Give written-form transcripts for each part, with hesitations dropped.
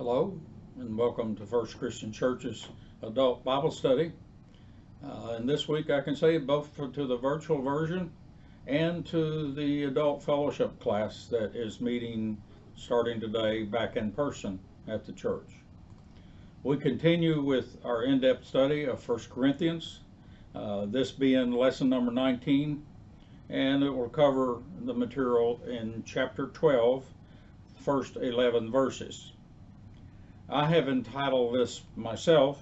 Hello, and welcome to First Christian Church's Adult Bible Study. And this week I can say both to the virtual version and to the adult fellowship class that is meeting starting today back in person at the church. We continue with our in-depth study of 1 Corinthians, this being lesson number 19, and it will cover the material in chapter 12, first 11 verses. I have entitled this myself,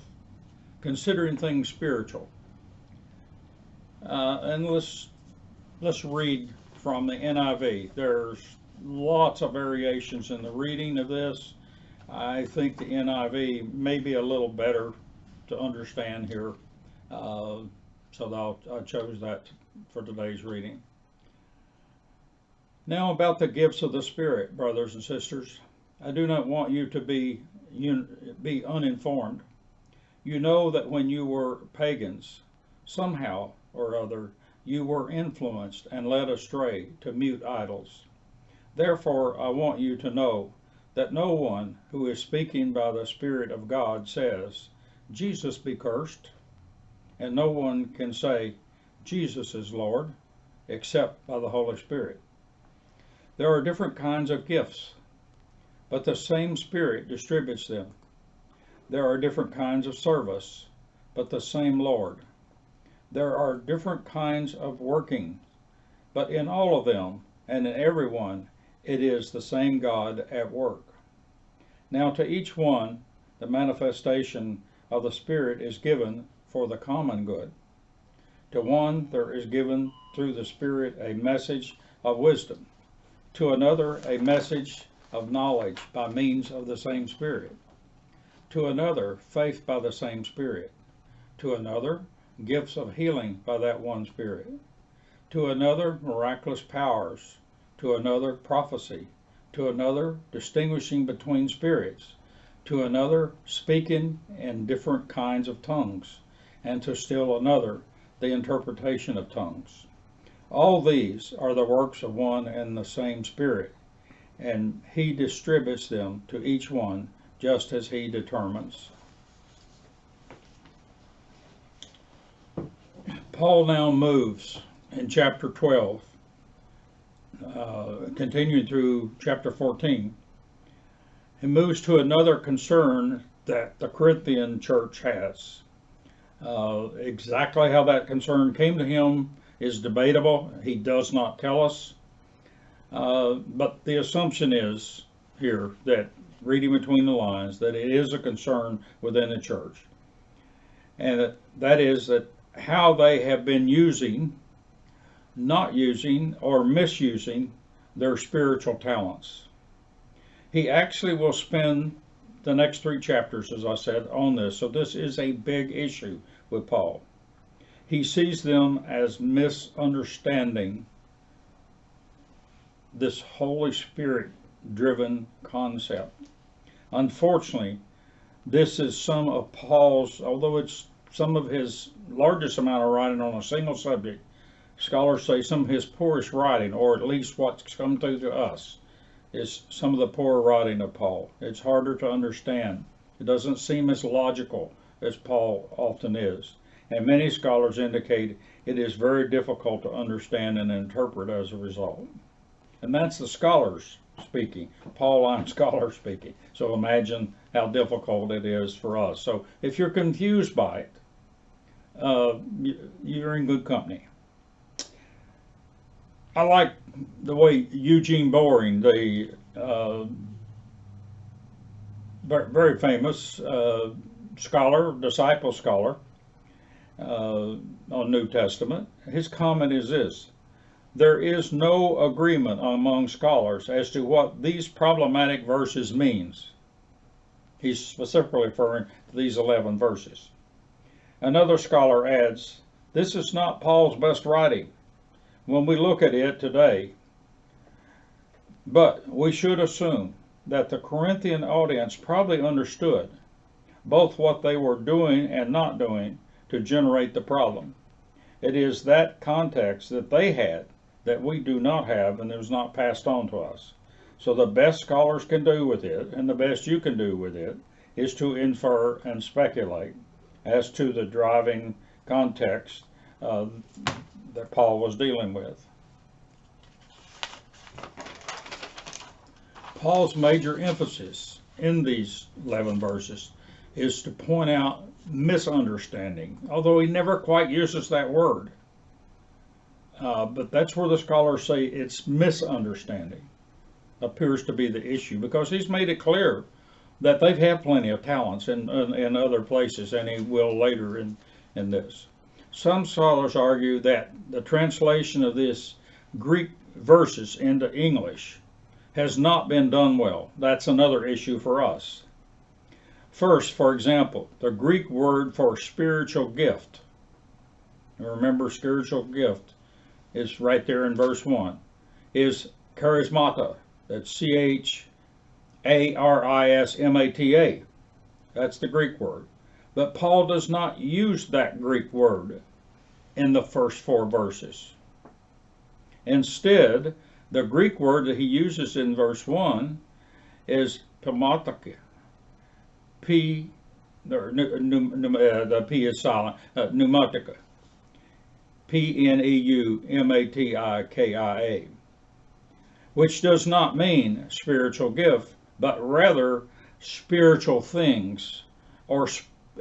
Considering Things Spiritual. And let's read from the NIV. There's lots of variations in the reading of this. I think the NIV may be a little better to understand here, so I chose that for today's reading. Now about the gifts of the Spirit, brothers and sisters. I do not want you to be uninformed. You know that when you were pagans, somehow or other, you were influenced and led astray to mute idols. Therefore, I want you to know that no one who is speaking by the Spirit of God says, Jesus be cursed, and no one can say, Jesus is Lord, except by the Holy Spirit. There are different kinds of gifts, but the same Spirit distributes them. There are different kinds of service, but the same Lord. There are different kinds of working, but in all of them and in every one, it is the same God at work. Now to each one, the manifestation of the Spirit is given for the common good. To one, there is given through the Spirit a message of wisdom. To another, a message of knowledge by means of the same Spirit. To another, faith by the same Spirit. To another, gifts of healing by that one Spirit. To another, miraculous powers. To another, prophecy. To another, distinguishing between spirits. To another, speaking in different kinds of tongues. And to still another, the interpretation of tongues. All these are the works of one and the same Spirit, and he distributes them to each one just as he determines. Paul now moves in chapter 12, continuing through chapter 14. He moves to another concern that the Corinthian church has. Exactly how that concern came to him is debatable. He does not tell us. But the assumption is here that, reading between the lines, that it is a concern within the church. And that is that how they have been not using, or misusing their spiritual talents. He actually will spend the next 3 chapters, as I said, on this. So this is a big issue with Paul. He sees them as misunderstanding this Holy Spirit driven concept. Unfortunately, this is some of Paul's, although it's some of his largest amount of writing on a single subject, scholars say some of his poorest writing, or at least what's come through to us, is some of the poor writing of Paul. It's harder to understand. It doesn't seem as logical as Paul often is. And many scholars indicate it is very difficult to understand and interpret as a result. And that's the scholars speaking. Pauline scholar speaking. So imagine how difficult it is for us. So if you're confused by it, you're in good company. I like the way Eugene Boring, the very famous disciple scholar on New Testament, his comment is this: there is no agreement among scholars as to what these problematic verses means. He's specifically referring to these 11 verses. Another scholar adds, this is not Paul's best writing when we look at it today, but we should assume that the Corinthian audience probably understood both what they were doing and not doing to generate the problem. It is that context that they had that we do not have and is not passed on to us. So the best scholars can do with it, and the best you can do with it, is to infer and speculate as to the driving context that Paul was dealing with. Paul's major emphasis in these 11 verses is to point out misunderstanding, although he never quite uses that word. But that's where the scholars say it's misunderstanding appears to be the issue, because he's made it clear that they've had plenty of talents in other places, and he will later in this. Some scholars argue that the translation of this Greek verses into English has not been done well. That's another issue for us. First, for example, the Greek word for spiritual gift. Remember, spiritual gift is right there in verse 1, is charismata. That's charismata. That's the Greek word. But Paul does not use that Greek word in the first 4 verses. Instead, the Greek word that he uses in verse 1 is pneumatica. The P is silent. Pneumatica. Pneumatika, which does not mean spiritual gift, but rather spiritual things, or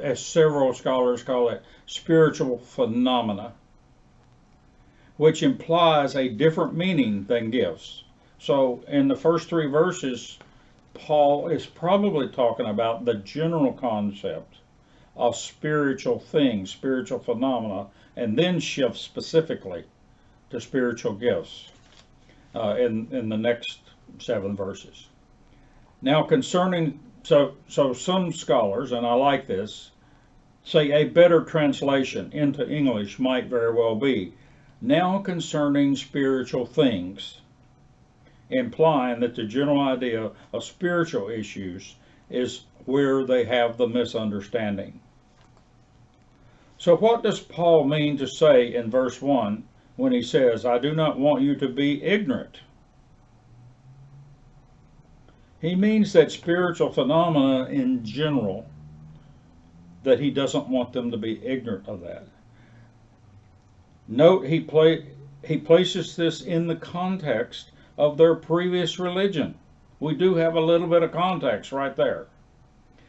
as several scholars call it, spiritual phenomena, which implies a different meaning than gifts. So in the first 3 verses, Paul is probably talking about the general concept of spiritual things, spiritual phenomena, and then shifts specifically to spiritual gifts in the next 7 verses. Now concerning, so some scholars, and I like this, say a better translation into English might very well be, now concerning spiritual things, implying that the general idea of spiritual issues is where they have the misunderstanding. So what does Paul mean to say in verse 1 when he says, I do not want you to be ignorant? He means that spiritual phenomena in general, that he doesn't want them to be ignorant of that. Note he places this in the context of their previous religion. We do have a little bit of context right there.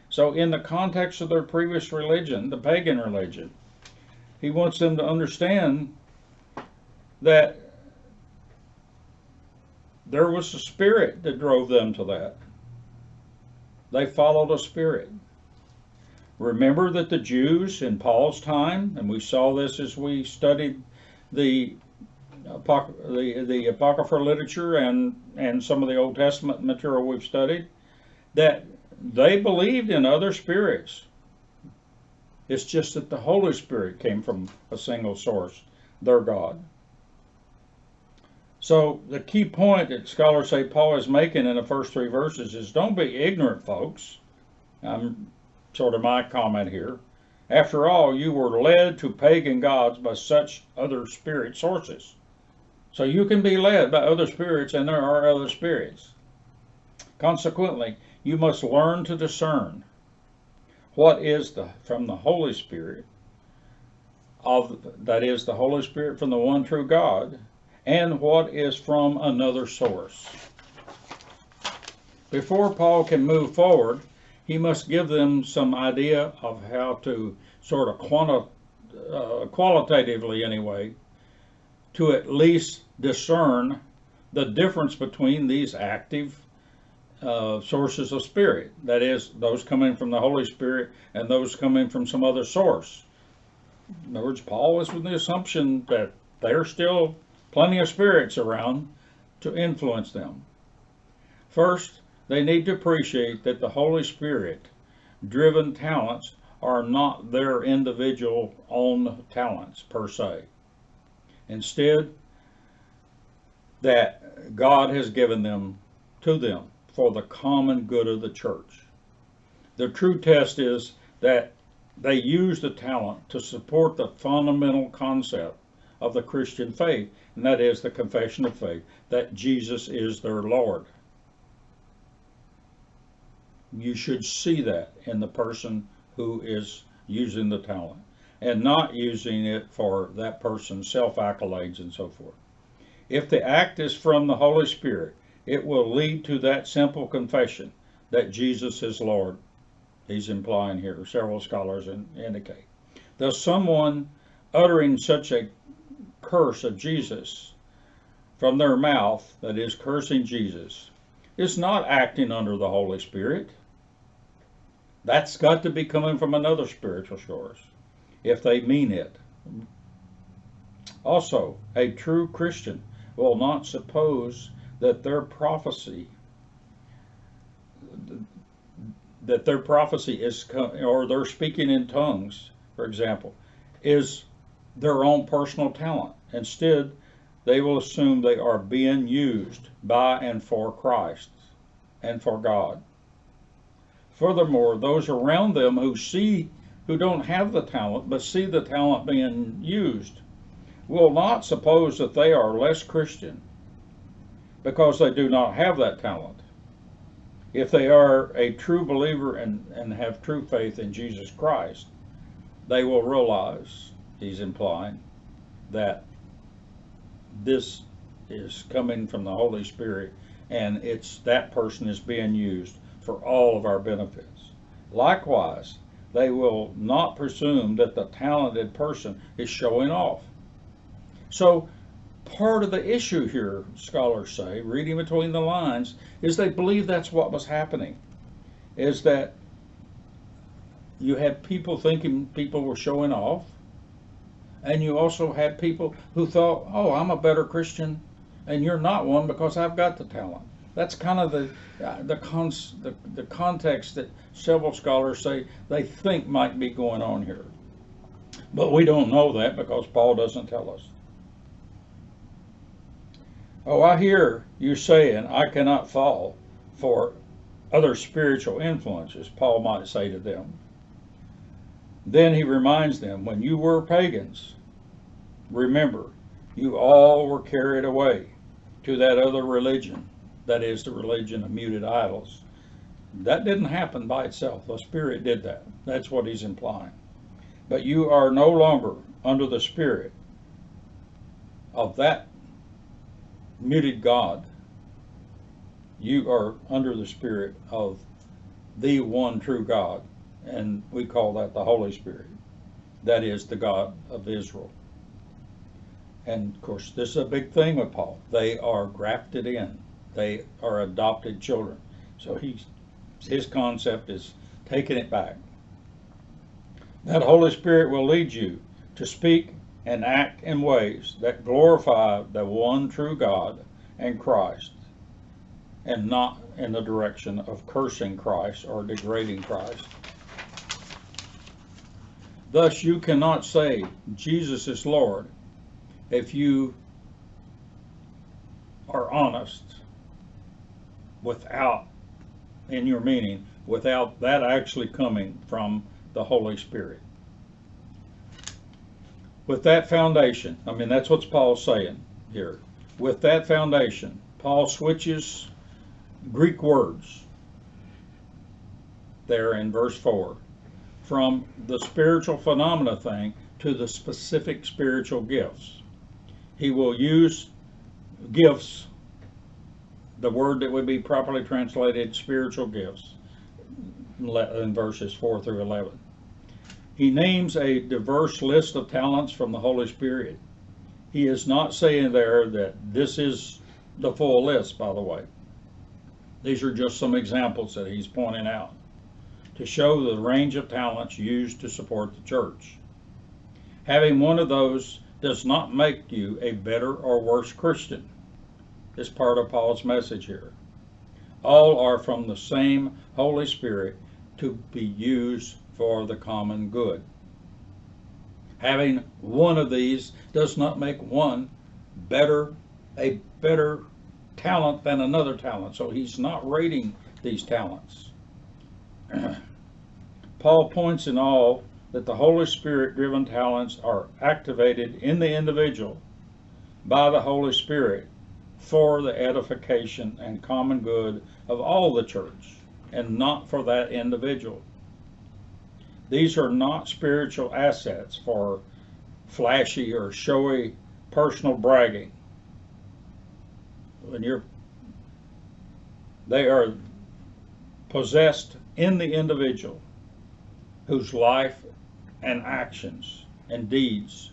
So in the context of their previous religion, the pagan religion, he wants them to understand that there was a spirit that drove them to that. They followed a spirit. Remember that the Jews in Paul's time, and we saw this as we studied the Apocryphal literature and some of the Old Testament material we've studied, that they believed in other spirits. It's just that the Holy Spirit came from a single source, their God. So the key point that scholars say Paul is making in the first 3 verses is don't be ignorant, folks. Sort of my comment here. After all, you were led to pagan gods by such other spirit sources. So you can be led by other spirits, and there are other spirits. Consequently, you must learn to discern what is from the Holy Spirit, that is the Holy Spirit from the one true God, and what is from another source. Before Paul can move forward, he must give them some idea of how to sort of qualitatively anyway, to at least discern the difference between these active sources of spirit. That is, those coming from the Holy Spirit and those coming from some other source. In other words, Paul was with the assumption that there's still plenty of spirits around to influence them. First, they need to appreciate that the Holy Spirit-driven talents are not their individual own talents per se. Instead, that God has given them to them for the common good of the church. The true test is that they use the talent to support the fundamental concept of the Christian faith, and that is the confession of faith, that Jesus is their Lord. You should see that in the person who is using the talent and not using it for that person's self accolades and so forth. If the act is from the Holy Spirit, it will lead to that simple confession that Jesus is Lord. He's implying here, several scholars indicate. Thus, someone uttering such a curse of Jesus from their mouth, that is, cursing Jesus, is not acting under the Holy Spirit. That's got to be coming from another spiritual source, if they mean it. Also, a true Christian will not suppose that their prophecy is, or their speaking in tongues, for example, is their own personal talent. Instead, they will assume they are being used by and for Christ and for God. Furthermore, those around them who don't have the talent but see the talent being used will not suppose that they are less Christian because they do not have that talent. If they are a true believer and have true faith in Jesus Christ, they will realize, he's implying, that this is coming from the Holy Spirit and that person is being used for all of our benefits. Likewise, they will not presume that the talented person is showing off. So, part of the issue here, scholars say, reading between the lines, is they believe that's what was happening. Is that you had people thinking people were showing off, and you also had people who thought, oh, I'm a better Christian, and you're not one because I've got the talent. That's kind of the context that several scholars say they think might be going on here. But we don't know that because Paul doesn't tell us. Oh, I hear you saying I cannot fall for other spiritual influences, Paul might say to them. Then he reminds them, when you were pagans, remember, you all were carried away to that other religion, that is the religion of muted idols. That didn't happen by itself. The Spirit did that. That's what he's implying. But you are no longer under the spirit of that muted God. You are under the spirit of the one true God, and we call that the Holy Spirit. That is the God of Israel. And of course, this is a big thing with Paul. They are grafted in. They are adopted children. So his concept is taking it back. That Holy Spirit will lead you to speak and act in ways that glorify the one true God and Christ, and not in the direction of cursing Christ or degrading Christ. Thus, you cannot say Jesus is Lord if you are honest without, in your meaning, without that actually coming from the Holy Spirit. With that foundation, I mean, that's what Paul's saying here. With that foundation, Paul switches Greek words there in verse 4 from the spiritual phenomena thing to the specific spiritual gifts. He will use gifts, the word that would be properly translated spiritual gifts, in verses 4 through 11. He names a diverse list of talents from the Holy Spirit. He is not saying there that this is the full list, by the way. These are just some examples that he's pointing out to show the range of talents used to support the church. Having one of those does not make you a better or worse Christian. It's part of Paul's message here. All are from the same Holy Spirit to be used for the common good. Having one of these does not make one a better talent than another talent. So he's not rating these talents. Paul points in all that the Holy Spirit driven talents are activated in the individual by the Holy Spirit for the edification and common good of all the church. and not for that individual. These are not spiritual assets for flashy or showy personal bragging. They are possessed in the individual whose life and actions and deeds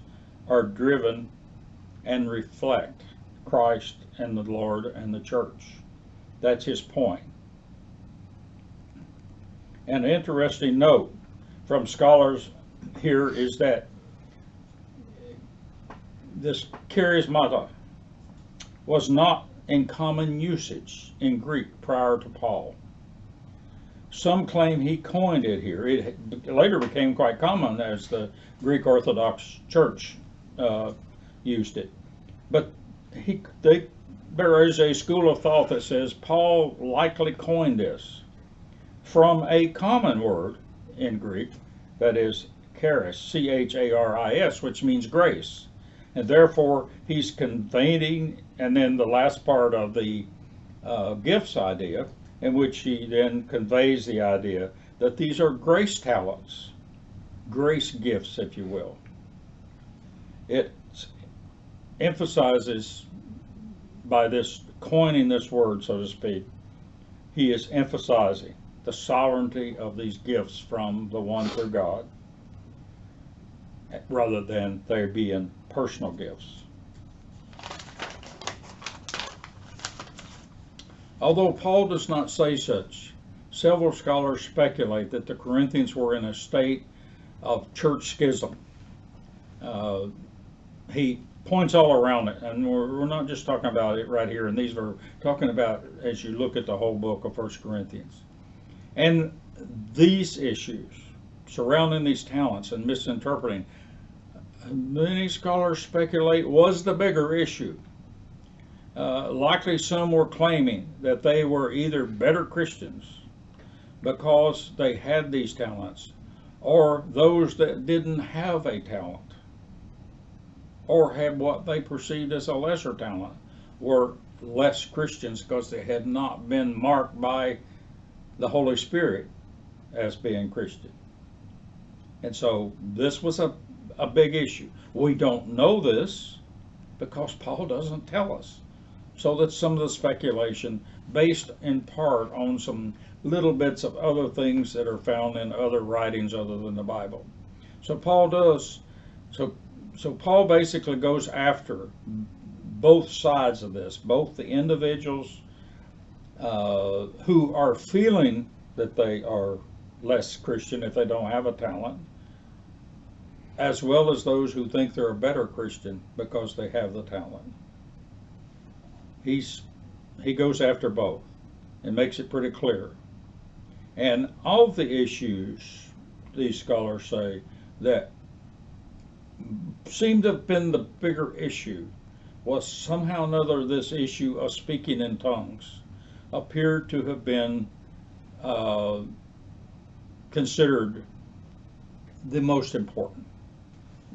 are driven and reflect Christ and the Lord and the church. That's his point. An interesting note from scholars here is that this charismata was not in common usage in Greek prior to Paul. Some claim he coined it here. It later became quite common as the Greek Orthodox Church used it. But there is a school of thought that says Paul likely coined this from a common word in Greek, that is charis, C-H-A-R-I-S, which means grace. And therefore, he's conveying, and then the last part of the gifts idea, in which he then conveys the idea that these are grace talents, grace gifts, if you will. It emphasizes, by this coining this word, so to speak, he is emphasizing the sovereignty of these gifts from the one through God, rather than they being personal gifts. Although Paul does not say such, several scholars speculate that the Corinthians were in a state of church schism. He points all around it, and we're not just talking about it right here, and these are talking about as you look at the whole book of 1 Corinthians. And these issues surrounding these talents and misinterpreting, many scholars speculate was the bigger issue. Likely some were claiming that they were either better Christians because they had these talents, or those that didn't have a talent or had what they perceived as a lesser talent were less Christians because they had not been marked by the Holy Spirit as being Christian. And so this was a big issue. We don't know this because Paul doesn't tell us. So that's some of the speculation based in part on some little bits of other things that are found in other writings other than the Bible. So Paul basically goes after both sides of this, both the individuals who are feeling that they are less Christian if they don't have a talent, as well as those who think they're a better Christian because they have the talent. He goes after both and makes it pretty clear. And all of the issues, these scholars say, that seem to have been the bigger issue was somehow or another this issue of speaking in tongues appeared to have been considered the most important.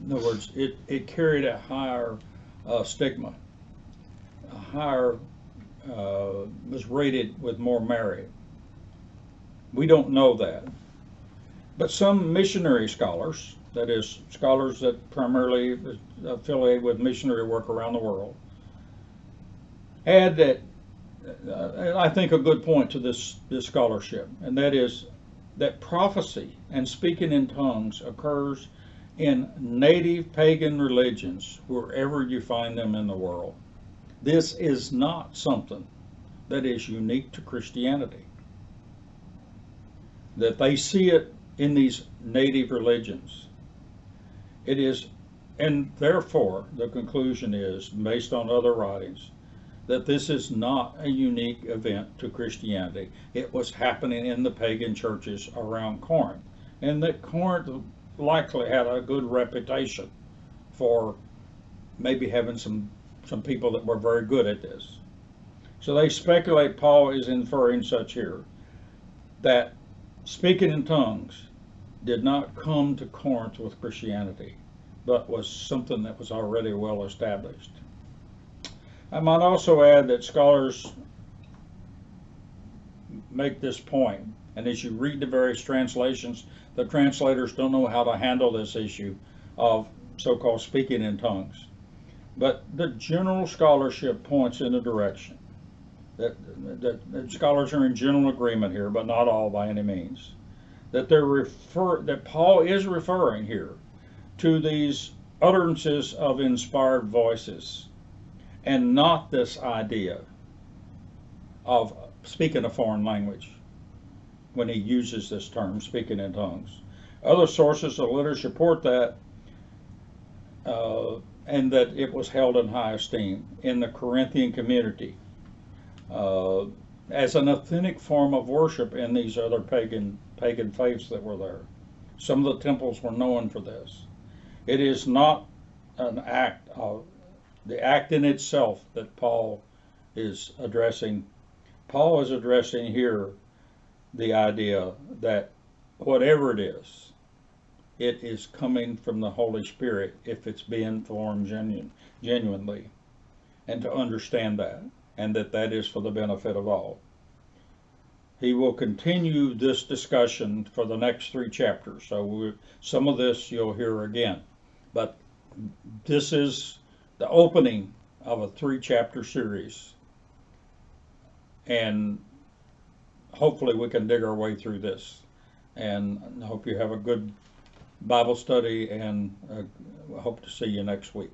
In other words, it carried a higher stigma, a higher, was rated with more merit. We don't know that. But some missionary scholars, that is, scholars that primarily affiliate with missionary work around the world, add that, I think, a good point to this scholarship, and that is that prophecy and speaking in tongues occurs in native pagan religions wherever you find them in the world. This is not something that is unique to Christianity. That they see it in these native religions. It is, and therefore the conclusion is, based on other writings, that this is not a unique event to Christianity. It was happening in the pagan churches around Corinth, and that Corinth likely had a good reputation for maybe having some people that were very good at this. So they speculate Paul is inferring such here, that speaking in tongues did not come to Corinth with Christianity, but was something that was already well established. I might also add that scholars make this point. And as you read the various translations, the translators don't know how to handle this issue of so-called speaking in tongues. But the general scholarship points in a direction that scholars are in general agreement here, but not all by any means, that that Paul is referring here to these utterances of inspired voices, and not this idea of speaking a foreign language when he uses this term, speaking in tongues. Other sources of literature support that, and that it was held in high esteem in the Corinthian community as an authentic form of worship in these other pagan faiths that were there. Some of the temples were known for this. It is not an act of the act in itself that Paul is addressing. Paul is addressing here the idea that whatever it is coming from the Holy Spirit if it's being formed genuinely, and to understand that, and that is for the benefit of all. He will continue this discussion for the next 3 chapters, so some of this you'll hear again. But this is the opening of a 3-chapter series, and hopefully we can dig our way through this. And I hope you have a good Bible study, and I hope to see you next week.